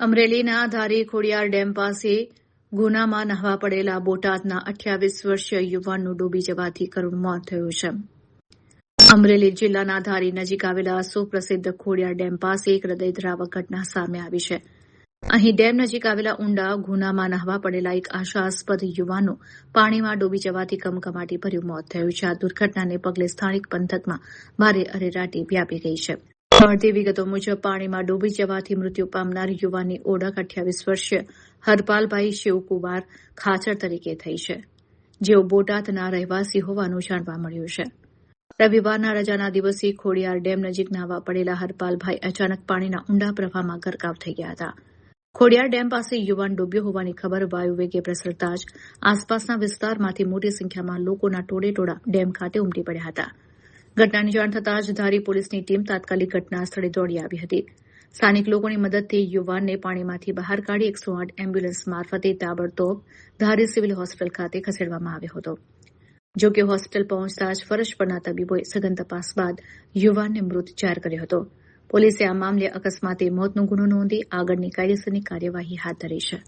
અમરેલીના ધારી ખોડિયાર ડેમ પાસે ગુનામાં નહાવા પડેલા બોટાદના 28 વર્ષીય યુવાનનું ડૂબી જવાથી કરુણ મોત થયું છે. અમરેલી જિલ્લાના ધારી નજીક આવેલા સુપ્રસિદ્ધ ખોડિયાર ડેમ પાસે એક હૃદયદ્રાવક ઘટના સામે આવી છે. અહીં ડેમ નજીક આવેલા ઊંડા ગુનામાં નહાવા પડેલા એક આશાસ્પદ યુવાનનું પાણીમાં ડૂબી જવાથી કમકમાટી ભર્યું મોત થયું છે. આ દુર્ઘટનાને પગલે સ્થાનિક પંથકમાં ભારે અરેરાટી વ્યાપી ગઈ છે. મળતી વિગતો મુજબ પાણીમાં ડૂબી જવાથી મૃત્યુ પામનાર યુવાનની ઓળખ 28 વર્ષીય હરપાલભાઈ શિવકુમાર ખાચર તરીકે થઈ છે, જેઓ બોટાદના રહેવાસી હોવાનું જાણવા મળ્યું છે. રવિવારના રજાના દિવસે ખોડિયાર ડેમ નજીક નહાવા પડેલા હરપાલભાઈ અચાનક પાણીના ઊંડા પ્રવાહમાં ગરકાવ થઈ ગયા હતા. ખોડિયાર ડેમ પાસે યુવાન ડૂબ્યો હોવાની ખબર વાયુવેગે પ્રસરતા જ આસપાસના વિસ્તારમાંથી મોટી સંખ્યામાં લોકોના ટોળેટોળા ડેમ ખાતે ઉમટી પડ્યા હતા. ઘટનાની જાણ થતાં જ ધારી પોલીસની ટીમ તાત્કાલિક ઘટના સ્થળે દોડી આવી હતી. સ્થાનિક લોકોની મદદથી યુવાનને પાણીમાંથી બહાર કાઢી 108 એમ્બ્યુલન્સ મારફતે તાબડતોબ ધારી સિવિલ હોસ્પિટલ ખાતે ખસેડવામાં આવ્યો હતો. જો કે હોસ્પિટલ પહોંચતા જ ફરજ પરના તબીબોએ સઘન તપાસ બાદ યુવાનને મૃત જાહેર કર્યો હતો. પોલીસે આ મામલે અકસ્માતે મોતનો ગુનો નોંધી આગળની કાયદેસરની કાર્યવાહી હાથ ધરી છે.